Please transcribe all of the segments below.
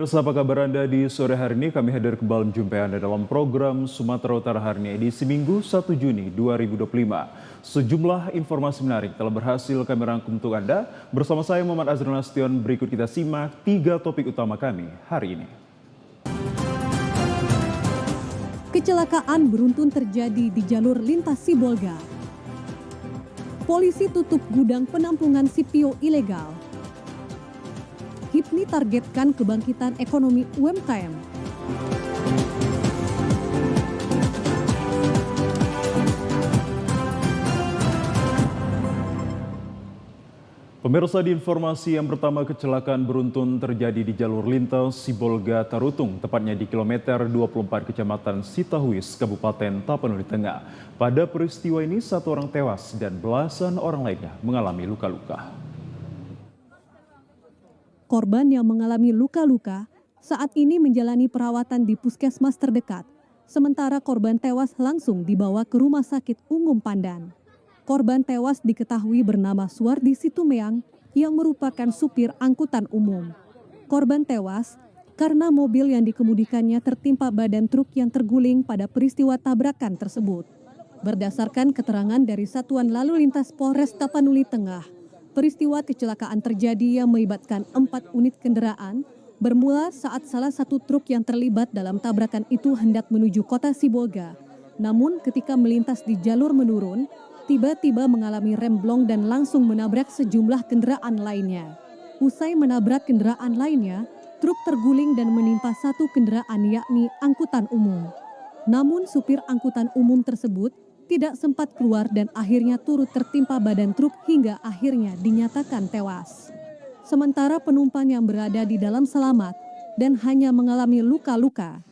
Pemirsa, apa kabar Anda di sore hari ini? Kami hadir kembali menjumpai Anda dalam program Sumatera Utara hari ini edisi Minggu 1 Juni 2025. Sejumlah informasi menarik telah berhasil kami rangkum untuk Anda. Bersama saya Muhammad Azrul Nasution, berikut kita simak 3 topik utama kami hari ini. Kecelakaan beruntun terjadi di jalur lintas Sibolga. Polisi tutup gudang penampungan CPO ilegal. HIPMI targetkan kebangkitan ekonomi UMKM. Pemirsa, di informasi yang pertama, kecelakaan beruntun terjadi di jalur lintas Sibolga Tarutung, tepatnya di kilometer 24 Kecamatan Sitahuis, Kabupaten Tapanuli Tengah. Pada peristiwa ini, 1 orang tewas dan belasan orang lainnya mengalami luka-luka. Korban yang mengalami luka-luka saat ini menjalani perawatan di puskesmas terdekat, sementara korban tewas langsung dibawa ke Rumah Sakit Umum Pandan. Korban tewas diketahui bernama Suwardi Situmeang yang merupakan supir angkutan umum. Korban tewas karena mobil yang dikemudikannya tertimpa badan truk yang terguling pada peristiwa tabrakan tersebut. Berdasarkan keterangan dari Satuan Lalu Lintas Polres Tapanuli Tengah, peristiwa kecelakaan terjadi yang melibatkan 4 unit kendaraan bermula saat salah satu truk yang terlibat dalam tabrakan itu hendak menuju kota Sibolga. Namun ketika melintas di jalur menurun, tiba-tiba mengalami remblong dan langsung menabrak sejumlah kendaraan lainnya. Usai menabrak kendaraan lainnya, truk terguling dan menimpa satu kendaraan yakni angkutan umum. Namun supir angkutan umum tersebut tidak sempat keluar dan akhirnya turut tertimpa badan truk hingga akhirnya dinyatakan tewas. Sementara penumpang yang berada di dalam selamat dan hanya mengalami luka-luka.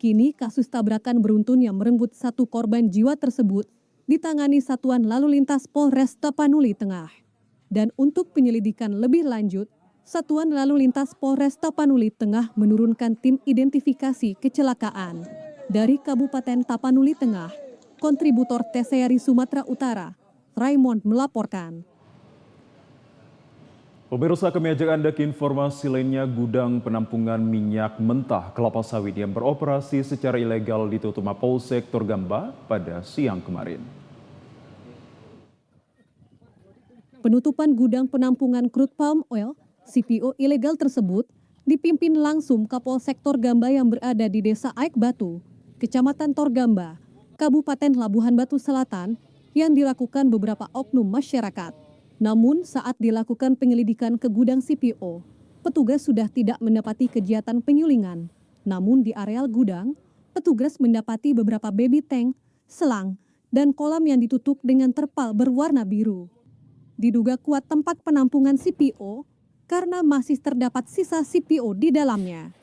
Kini kasus tabrakan beruntun yang merenggut 1 korban jiwa tersebut ditangani Satuan Lalu Lintas Polres Tapanuli Tengah. Dan untuk penyelidikan lebih lanjut, Satuan Lalu Lintas Polres Tapanuli Tengah menurunkan tim identifikasi kecelakaan. Dari Kabupaten Tapanuli Tengah, kontributor TVRI Sumatera Utara, Raymond melaporkan. Pemirsa, kami ajak Anda ke informasi lainnya. Gudang penampungan minyak mentah kelapa sawit yang beroperasi secara ilegal ditutup Mapolsek Torgamba pada siang kemarin. Penutupan gudang penampungan crude palm oil CPO ilegal tersebut dipimpin langsung Kapolsek Torgamba yang berada di Desa Aik Batu, Kecamatan Torgamba, Kabupaten Labuhan Batu Selatan, yang dilakukan beberapa oknum masyarakat. Namun saat dilakukan penyelidikan ke gudang CPO, petugas sudah tidak mendapati kegiatan penyulingan. Namun di areal gudang, petugas mendapati beberapa baby tank, selang, dan kolam yang ditutup dengan terpal berwarna biru. Diduga kuat tempat penampungan CPO karena masih terdapat sisa CPO di dalamnya.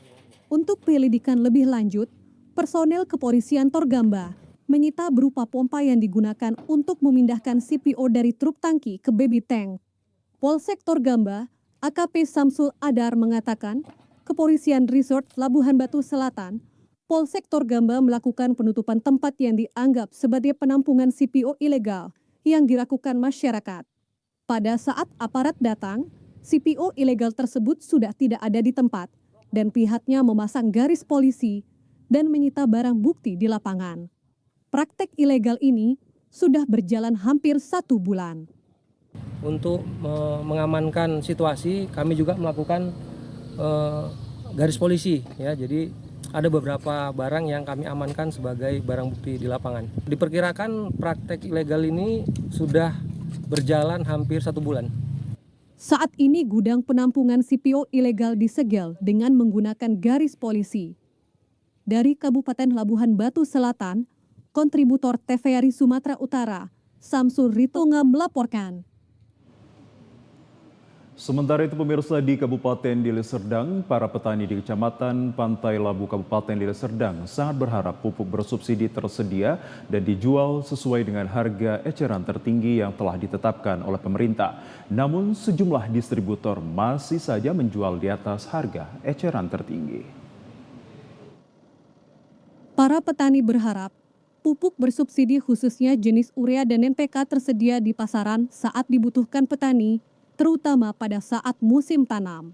Untuk penyelidikan lebih lanjut, personel kepolisian Torgamba menyita berupa pompa yang digunakan untuk memindahkan CPO dari truk tangki ke baby tank. Polsek Torgamba, AKP Samsul Adar mengatakan, Kepolisian Resort Labuhan Batu Selatan, Polsek Torgamba melakukan penutupan tempat yang dianggap sebagai penampungan CPO ilegal yang dilakukan masyarakat. Pada saat aparat datang, CPO ilegal tersebut sudah tidak ada di tempat dan pihaknya memasang garis polisi dan menyita barang bukti di lapangan. Praktek ilegal ini sudah berjalan hampir 1 bulan. Untuk mengamankan situasi, kami juga melakukan garis polisi. Ya, jadi ada beberapa barang yang kami amankan sebagai barang bukti di lapangan. Diperkirakan praktek ilegal ini sudah berjalan hampir 1 bulan. Saat ini gudang penampungan CPO ilegal disegel dengan menggunakan garis polisi. Dari Kabupaten Labuhan Batu Selatan, kontributor TVRI Sumatera Utara, Samsul Ritonga melaporkan. Sementara itu, pemirsa, di Kabupaten Deli Serdang, para petani di Kecamatan Pantai Labu Kabupaten Deli Serdang sangat berharap pupuk bersubsidi tersedia dan dijual sesuai dengan harga eceran tertinggi yang telah ditetapkan oleh pemerintah. Namun sejumlah distributor masih saja menjual di atas harga eceran tertinggi. Para petani berharap pupuk bersubsidi khususnya jenis urea dan NPK tersedia di pasaran saat dibutuhkan petani, terutama pada saat musim tanam.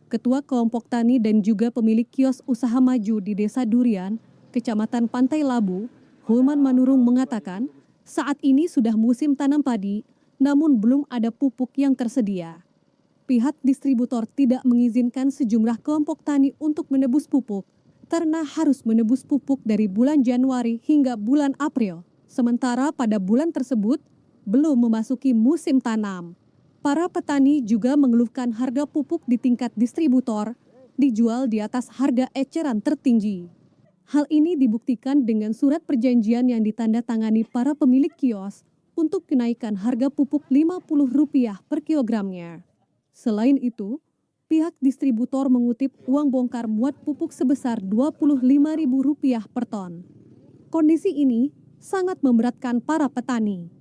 Ketua Kelompok Tani dan juga pemilik kios usaha maju di Desa Durian, Kecamatan Pantai Labu, Hulman Manurung mengatakan, saat ini sudah musim tanam padi, namun belum ada pupuk yang tersedia. Pihak distributor tidak mengizinkan sejumlah kelompok tani untuk menebus pupuk, karena harus menebus pupuk dari bulan Januari hingga bulan April. Sementara pada bulan tersebut, belum memasuki musim tanam. Para petani juga mengeluhkan harga pupuk di tingkat distributor dijual di atas harga eceran tertinggi. Hal ini dibuktikan dengan surat perjanjian yang ditandatangani para pemilik kios untuk kenaikan harga pupuk Rp50 per kilogramnya. Selain itu, pihak distributor mengutip uang bongkar muat pupuk sebesar Rp25.000 per ton. Kondisi ini sangat memberatkan para petani.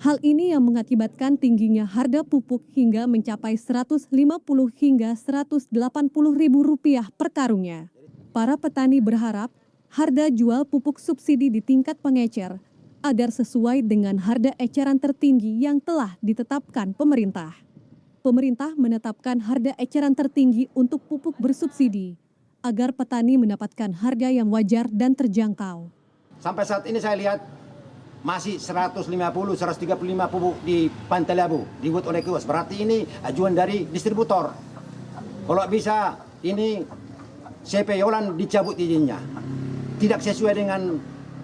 Hal ini yang mengakibatkan tingginya harga pupuk hingga mencapai Rp150 hingga Rp180.000 per karungnya. Para petani berharap harga jual pupuk subsidi di tingkat pengecer agar sesuai dengan harga eceran tertinggi yang telah ditetapkan pemerintah. Pemerintah menetapkan harga eceran tertinggi untuk pupuk bersubsidi agar petani mendapatkan harga yang wajar dan terjangkau. Sampai saat ini saya lihat masih 150-135 pupuk di Pantai Labu dibuat oleh kios. Berarti ini ajuan dari distributor. Kalau bisa ini CP Yolan dicabut izinnya. Tidak sesuai dengan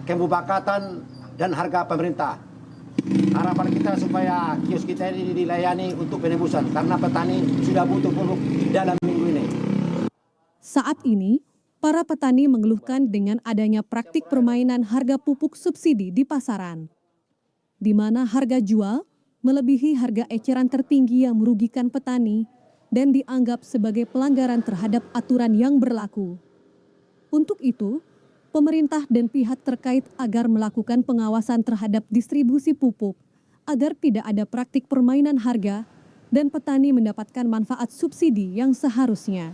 kemupakatan dan harga pemerintah. Harapan kita supaya kios kita ini dilayani untuk penebusan karena petani sudah butuh pupuk dalam minggu ini. Saat ini, para petani mengeluhkan dengan adanya praktik permainan harga pupuk subsidi di pasaran, di mana harga jual melebihi harga eceran tertinggi yang merugikan petani dan dianggap sebagai pelanggaran terhadap aturan yang berlaku. Untuk itu, pemerintah dan pihak terkait agar melakukan pengawasan terhadap distribusi pupuk agar tidak ada praktik permainan harga dan petani mendapatkan manfaat subsidi yang seharusnya.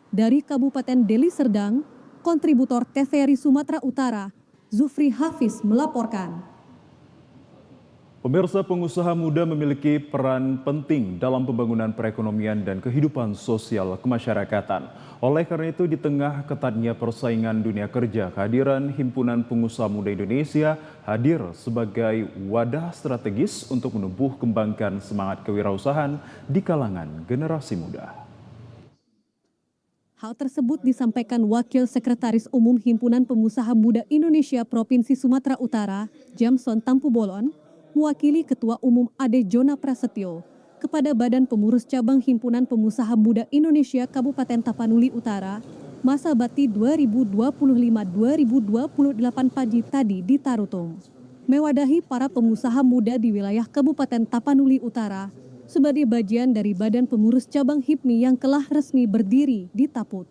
Dari Kabupaten Deli Serdang, kontributor TVRI Sumatera Utara, Zufri Hafiz melaporkan. Pemirsa, pengusaha muda memiliki peran penting dalam pembangunan perekonomian dan kehidupan sosial kemasyarakatan. Oleh karena itu, di tengah ketatnya persaingan dunia kerja, kehadiran Himpunan Pengusaha Muda Indonesia hadir sebagai wadah strategis untuk menumbuh kembangkan semangat kewirausahaan di kalangan generasi muda. Hal tersebut disampaikan Wakil Sekretaris Umum Himpunan Pengusaha Muda Indonesia Provinsi Sumatera Utara, Jamson Tampubolon, mewakili Ketua Umum Ade Jona Prasetyo kepada Badan Pengurus Cabang Himpunan Pengusaha Muda Indonesia Kabupaten Tapanuli Utara, masa bakti 2025-2028 pagi tadi di Tarutung. Mewadahi para pengusaha muda di wilayah Kabupaten Tapanuli Utara, sebagai bagian dari Badan Pengurus Cabang HIPMI yang telah resmi berdiri di Taput.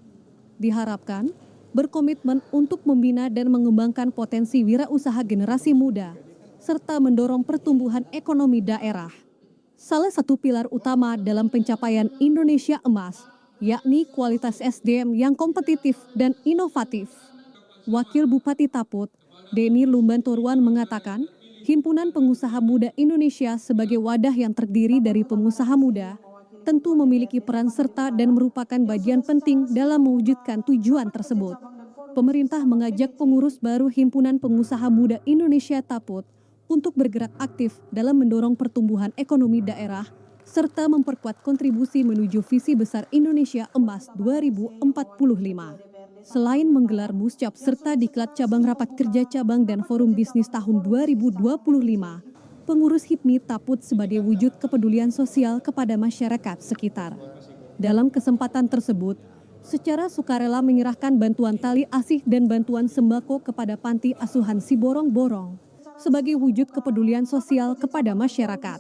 Diharapkan berkomitmen untuk membina dan mengembangkan potensi wirausaha generasi muda, serta mendorong pertumbuhan ekonomi daerah. Salah satu pilar utama dalam pencapaian Indonesia Emas, yakni kualitas SDM yang kompetitif dan inovatif. Wakil Bupati Taput, Denny Lumbantoruan mengatakan, Himpunan Pengusaha Muda Indonesia sebagai wadah yang terdiri dari pengusaha muda tentu memiliki peran serta dan merupakan bagian penting dalam mewujudkan tujuan tersebut. Pemerintah mengajak pengurus baru Himpunan Pengusaha Muda Indonesia Taput untuk bergerak aktif dalam mendorong pertumbuhan ekonomi daerah serta memperkuat kontribusi menuju visi besar Indonesia Emas 2045. Selain menggelar muscap serta diklat cabang rapat kerja cabang dan forum bisnis tahun 2025, pengurus HIPMI Taput sebagai wujud kepedulian sosial kepada masyarakat sekitar. Dalam kesempatan tersebut, secara sukarela menyerahkan bantuan tali asih dan bantuan sembako kepada panti asuhan Siborong-Borong sebagai wujud kepedulian sosial kepada masyarakat.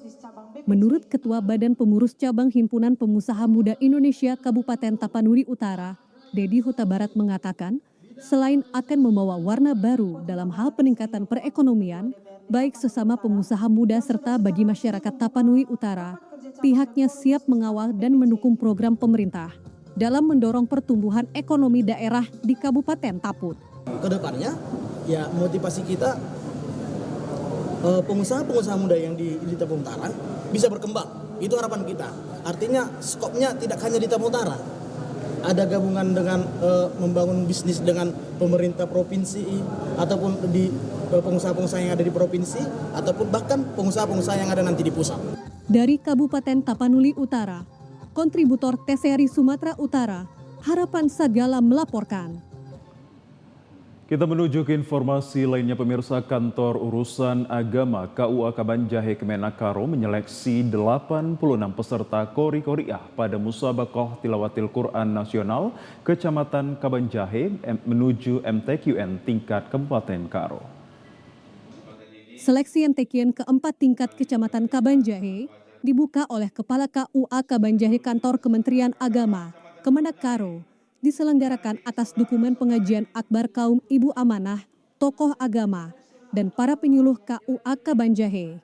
Menurut Ketua Badan Pengurus Cabang Himpunan Pengusaha Muda Indonesia Kabupaten Tapanuli Utara, Dedi Huta Barat mengatakan, selain akan membawa warna baru dalam hal peningkatan perekonomian, baik sesama pengusaha muda serta bagi masyarakat Tapanuli Utara, pihaknya siap mengawal dan mendukung program pemerintah dalam mendorong pertumbuhan ekonomi daerah di Kabupaten Taput. Kedepannya, ya motivasi kita pengusaha-pengusaha muda yang di Taput Utara bisa berkembang. Itu harapan kita. Artinya skopnya tidak hanya di Taput Utara, ada gabungan dengan membangun bisnis dengan pemerintah provinsi ataupun di pengusaha-pengusaha yang ada di provinsi ataupun bahkan pengusaha-pengusaha yang ada nanti di pusat. Dari Kabupaten Tapanuli Utara, kontributor TVRI Sumatera Utara, Harapan Sagala melaporkan. Kita menuju ke informasi lainnya. Pemirsa, Kantor Urusan Agama KUA Kabanjahe Kemenak Karo menyeleksi 86 peserta Qori Qoriah pada Musabaqah Tilawatil Quran Nasional Kecamatan Kabanjahe menuju MTQN tingkat Kabupaten Karo. Seleksi MTQN keempat tingkat Kecamatan Kabanjahe dibuka oleh Kepala KUA Kabanjahe Kantor Kementerian Agama Kemenak Karo, diselenggarakan atas dokumen pengajian akbar kaum ibu amanah, tokoh agama, dan para penyuluh KUA Kabanjahe.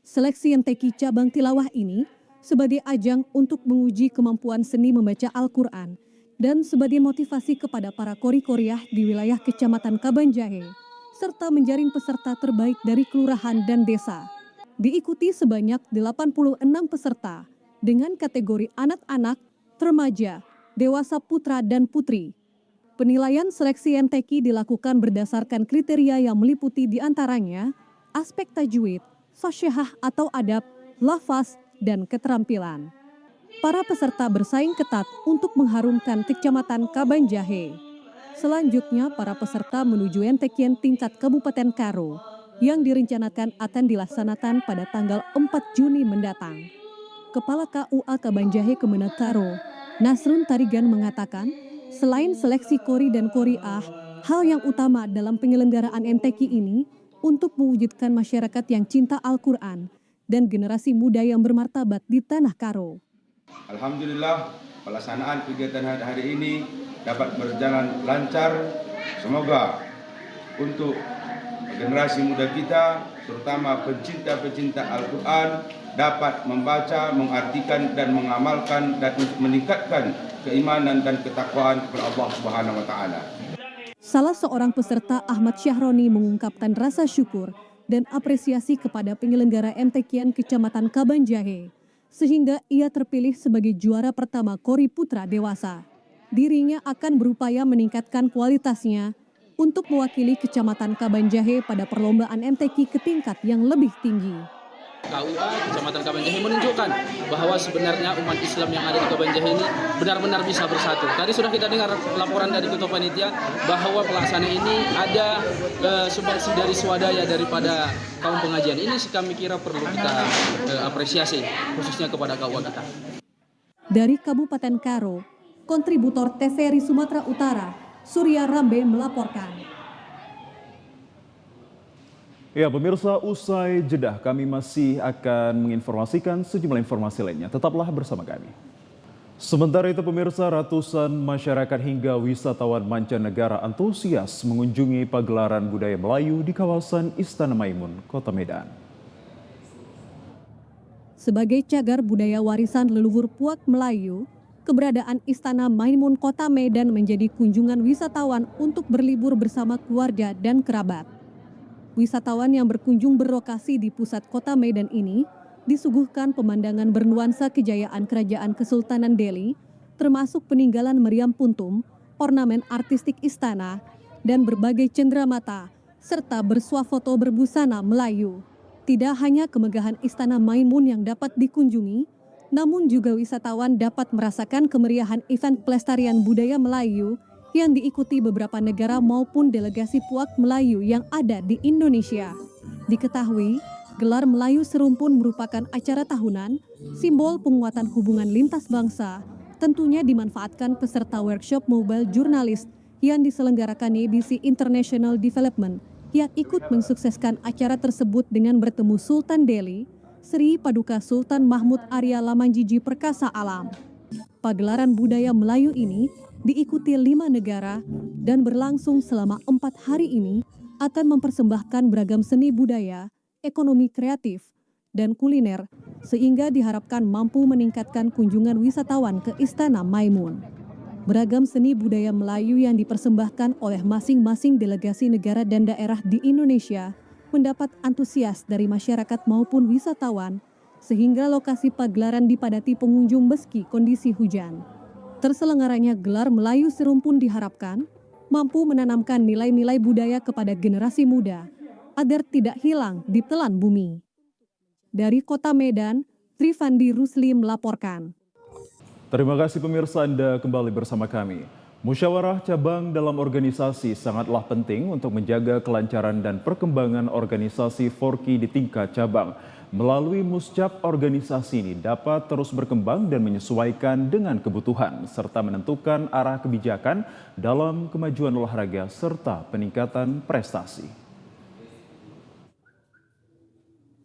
Seleksi MTQ cabang tilawah ini sebagai ajang untuk menguji kemampuan seni membaca Al-Quran dan sebagai motivasi kepada para Qori Qoriah di wilayah Kecamatan Kabanjahe, serta menjaring peserta terbaik dari kelurahan dan desa. Diikuti sebanyak 86 peserta dengan kategori anak-anak, remaja, dewasa putra dan putri. Penilaian seleksi MTQ dilakukan berdasarkan kriteria yang meliputi diantaranya aspek tajwid, fasyahah atau adab, lafaz, dan keterampilan. Para peserta bersaing ketat untuk mengharumkan Kecamatan Kabanjahe. Selanjutnya, para peserta menuju MTQ tingkat Kabupaten Karo yang direncanakan akan dilaksanakan pada tanggal 4 Juni mendatang. Kepala KUA Kabanjahe Kemenak Karo, Nasrun Tarigan mengatakan, selain seleksi Qori dan Qoriah, hal yang utama dalam penyelenggaraan MTQ ini untuk mewujudkan masyarakat yang cinta Al-Quran dan generasi muda yang bermartabat di Tanah Karo. Alhamdulillah, pelaksanaan kegiatan hari ini dapat berjalan lancar. Semoga untuk generasi muda kita, terutama pecinta-pecinta Al-Quran, dapat membaca, mengartikan dan mengamalkan dan meningkatkan keimanan dan ketakwaan kepada Allah Subhanahu wa taala. Salah seorang peserta, Ahmad Syahroni, mengungkapkan rasa syukur dan apresiasi kepada penyelenggara MTQ Kecamatan Kabanjahe sehingga ia terpilih sebagai juara pertama Qori Putra Dewasa. Dirinya akan berupaya meningkatkan kualitasnya untuk mewakili Kecamatan Kabanjahe pada perlombaan MTQ ke tingkat yang lebih tinggi. KUA Kecamatan Kabanjahe menunjukkan bahwa sebenarnya umat Islam yang ada di Kabanjahe ini benar-benar bisa bersatu. Tadi sudah kita dengar laporan dari Ketua Panitia bahwa pelaksanaan ini ada sumbangsi dari swadaya daripada kaum pengajian. Ini kami kira perlu kita apresiasi, khususnya kepada KUA kita. Dari Kabupaten Karo, kontributor TVRI Sumatera Utara, Surya Rambe melaporkan. Ya, pemirsa, usai jeda kami masih akan menginformasikan sejumlah informasi lainnya. Tetaplah bersama kami. Sementara itu, pemirsa, ratusan masyarakat hingga wisatawan mancanegara antusias mengunjungi pagelaran budaya Melayu di kawasan Istana Maimun, Kota Medan. Sebagai cagar budaya warisan leluhur Puak Melayu, keberadaan Istana Maimun Kota Medan menjadi kunjungan wisatawan untuk berlibur bersama keluarga dan kerabat. Wisatawan yang berkunjung berlokasi di pusat kota Medan ini disuguhkan pemandangan bernuansa kejayaan Kerajaan Kesultanan Delhi, termasuk peninggalan meriam puntum, ornamen artistik istana, dan berbagai cenderamata, serta bersuah foto berbusana Melayu. Tidak hanya kemegahan Istana Maimun yang dapat dikunjungi, namun juga wisatawan dapat merasakan kemeriahan event pelestarian budaya Melayu yang diikuti beberapa negara maupun delegasi Puak Melayu yang ada di Indonesia. Diketahui, gelar Melayu Serumpun merupakan acara tahunan, simbol penguatan hubungan lintas bangsa, tentunya dimanfaatkan peserta workshop mobile jurnalis yang diselenggarakan YBC International Development yang ikut mensukseskan acara tersebut dengan bertemu Sultan Delhi, Sri Paduka Sultan Mahmud Arya Lamanjiji Perkasa Alam. Pagelaran budaya Melayu ini diikuti 5 negara dan berlangsung selama 4 hari ini akan mempersembahkan beragam seni budaya, ekonomi kreatif, dan kuliner sehingga diharapkan mampu meningkatkan kunjungan wisatawan ke Istana Maimun. Beragam seni budaya Melayu yang dipersembahkan oleh masing-masing delegasi negara dan daerah di Indonesia mendapat antusias dari masyarakat maupun wisatawan sehingga lokasi pagelaran dipadati pengunjung meski kondisi hujan. Terselenggaranya gelar Melayu Serumpun diharapkan mampu menanamkan nilai-nilai budaya kepada generasi muda agar tidak hilang di telan bumi. Dari Kota Medan, Trifandi Rusli melaporkan. Terima kasih pemirsa, Anda kembali bersama kami. Musyawarah cabang dalam organisasi sangatlah penting untuk menjaga kelancaran dan perkembangan organisasi Forki di tingkat cabang. Melalui muscap, organisasi ini dapat terus berkembang dan menyesuaikan dengan kebutuhan, serta menentukan arah kebijakan dalam kemajuan olahraga serta peningkatan prestasi.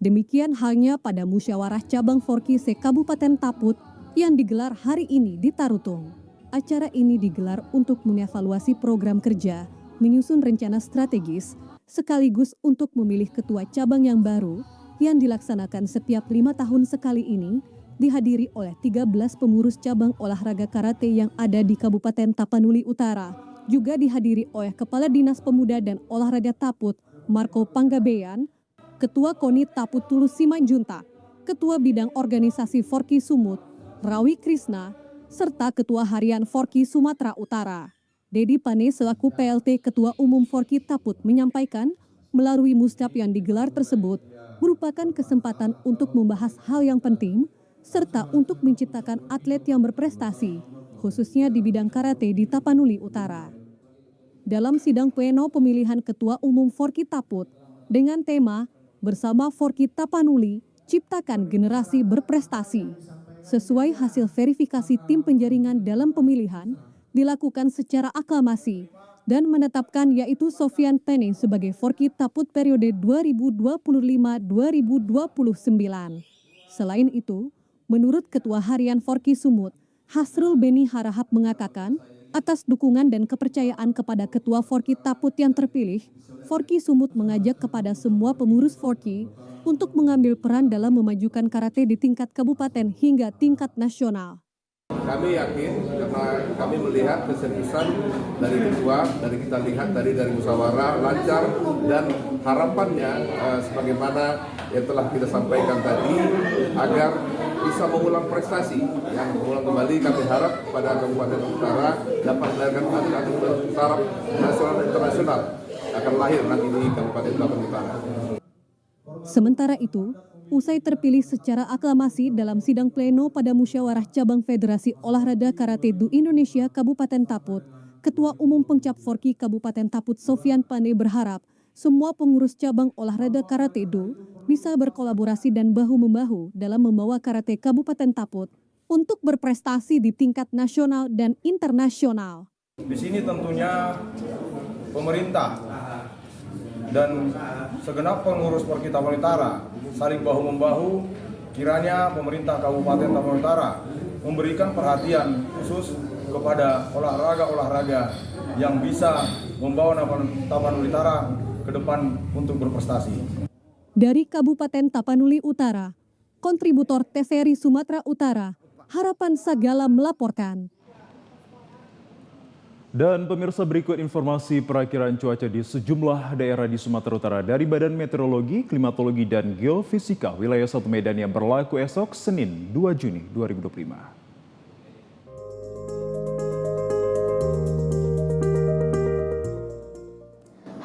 Demikian halnya pada musyawarah cabang Forki se-Kabupaten Taput yang digelar hari ini di Tarutung. Acara ini digelar untuk mengevaluasi program kerja, menyusun rencana strategis, sekaligus untuk memilih ketua cabang yang baru yang dilaksanakan setiap 5 tahun sekali ini, dihadiri oleh 13 pengurus cabang olahraga karate yang ada di Kabupaten Tapanuli Utara. Juga dihadiri oleh Kepala Dinas Pemuda dan Olahraga Taput, Marco Panggabean, Ketua KONI Taput Tulus Simanjuntak, Ketua Bidang Organisasi Forki Sumut, Rawi Krisna, serta Ketua Harian Forki Sumatera Utara. Dedi Pane selaku PLT Ketua Umum Forki Taput menyampaikan, melalui muscap yang digelar tersebut merupakan kesempatan untuk membahas hal yang penting serta untuk menciptakan atlet yang berprestasi, khususnya di bidang karate di Tapanuli Utara. Dalam sidang pleno pemilihan Ketua Umum Forki Taput dengan tema Bersama Forki Tapanuli, Ciptakan Generasi Berprestasi, sesuai hasil verifikasi tim penjaringan dalam pemilihan, dilakukan secara aklamasi dan menetapkan yaitu Sofian Penning sebagai Forki Taput periode 2025-2029. Selain itu, menurut Ketua Harian Forki Sumut, Hasrul Beni Harahap mengatakan, atas dukungan dan kepercayaan kepada Ketua Forki Taput yang terpilih, Forki Sumut mengajak kepada semua pengurus Forki untuk mengambil peran dalam memajukan karate di tingkat kabupaten hingga tingkat nasional. Kami yakin karena kami melihat keseriusan dari ketua, dari kita lihat dari musyawarah lancar dan harapannya sebagaimana yang telah kita sampaikan tadi agar bisa mengulang prestasi yang mengulang kembali. Kami harap pada Kabupaten Utara dapat melahirkan atlet-atlet taraf nasional dan internasional akan lahir nanti di Kabupaten Utara. Sementara itu, usai terpilih secara aklamasi dalam sidang pleno pada musyawarah cabang Federasi Olahraga Karate Do Indonesia Kabupaten Taput, Ketua Umum Pengcap Forki Kabupaten Taput Sofian Pane berharap semua pengurus cabang olahraga Karate Do bisa berkolaborasi dan bahu-membahu dalam membawa karate Kabupaten Taput untuk berprestasi di tingkat nasional dan internasional. Di sini tentunya pemerintah dan segenap pengurus Forki Tapanuli Utara saling bahu-membahu. Kiranya pemerintah Kabupaten Tapanuli Utara memberikan perhatian khusus kepada olahraga-olahraga yang bisa membawa Tapanuli Utara ke depan untuk berprestasi. Dari Kabupaten Tapanuli Utara, kontributor TVRI Sumatera Utara, Harapan Sagala melaporkan. Dan pemirsa, berikut informasi perakiraan cuaca di sejumlah daerah di Sumatera Utara dari Badan Meteorologi, Klimatologi, dan Geofisika wilayah 1 Medan yang berlaku esok Senin 2 Juni 2025.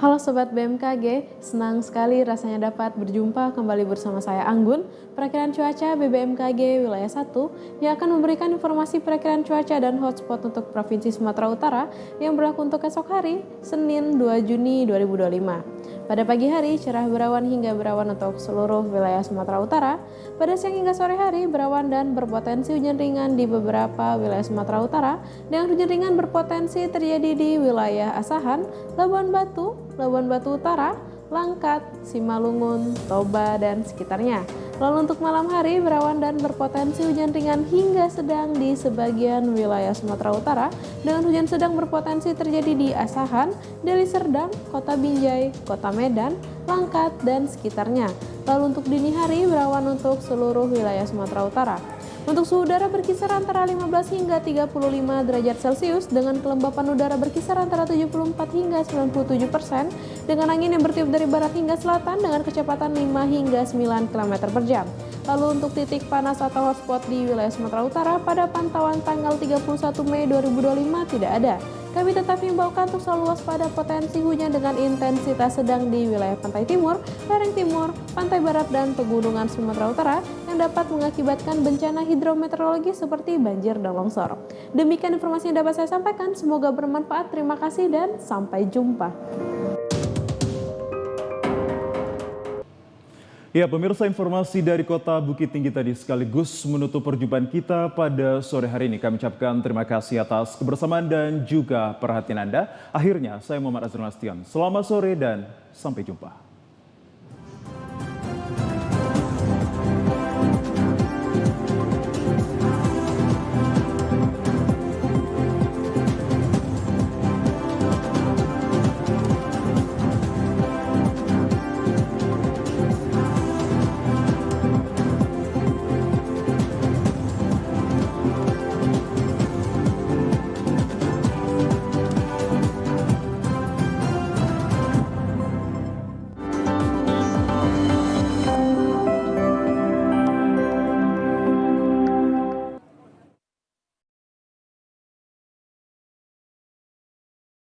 Halo Sobat BMKG, senang sekali rasanya dapat berjumpa kembali bersama saya Anggun, perakiraan cuaca BBMKG wilayah 1 yang akan memberikan informasi perakiraan cuaca dan hotspot untuk Provinsi Sumatera Utara yang berlaku untuk esok hari, Senin 2 Juni 2025. Pada pagi hari, cerah berawan hingga berawan untuk seluruh wilayah Sumatera Utara. Pada siang hingga sore hari, berawan dan berpotensi hujan ringan di beberapa wilayah Sumatera Utara, dengan hujan ringan berpotensi terjadi di wilayah Asahan, Labuan Batu Utara, Langkat, Simalungun, Toba, dan sekitarnya. Lalu untuk malam hari, berawan dan berpotensi hujan ringan hingga sedang di sebagian wilayah Sumatera Utara, dengan hujan sedang berpotensi terjadi di Asahan, Deli Serdang, Kota Binjai, Kota Medan, Langkat, dan sekitarnya. Lalu untuk dini hari, berawan untuk seluruh wilayah Sumatera Utara. Untuk suhu udara berkisar antara 15 hingga 35 derajat Celcius dengan kelembapan udara berkisar antara 74 hingga 97%, dengan angin yang bertiup dari barat hingga selatan dengan kecepatan 5 hingga 9 km per jam. Lalu untuk titik panas atau hotspot di wilayah Sumatera Utara pada pantauan tanggal 31 Mei 2025 tidak ada. Kami tetap himbaukan untuk selalu waspada potensi hujan dengan intensitas sedang di wilayah pantai timur, lereng timur, pantai barat, dan pegunungan Sumatera Utara yang dapat mengakibatkan bencana hidrometeorologi seperti banjir dan longsor. Demikian informasi yang dapat saya sampaikan, semoga bermanfaat. Terima kasih dan sampai jumpa. Ya, pemirsa, informasi dari Kota Bukit Tinggi tadi sekaligus menutup perjumpaan kita pada sore hari ini. Kami ucapkan terima kasih atas kebersamaan dan juga perhatian Anda. Akhirnya, saya Muhammad Azrul Nastion. Selamat sore dan sampai jumpa.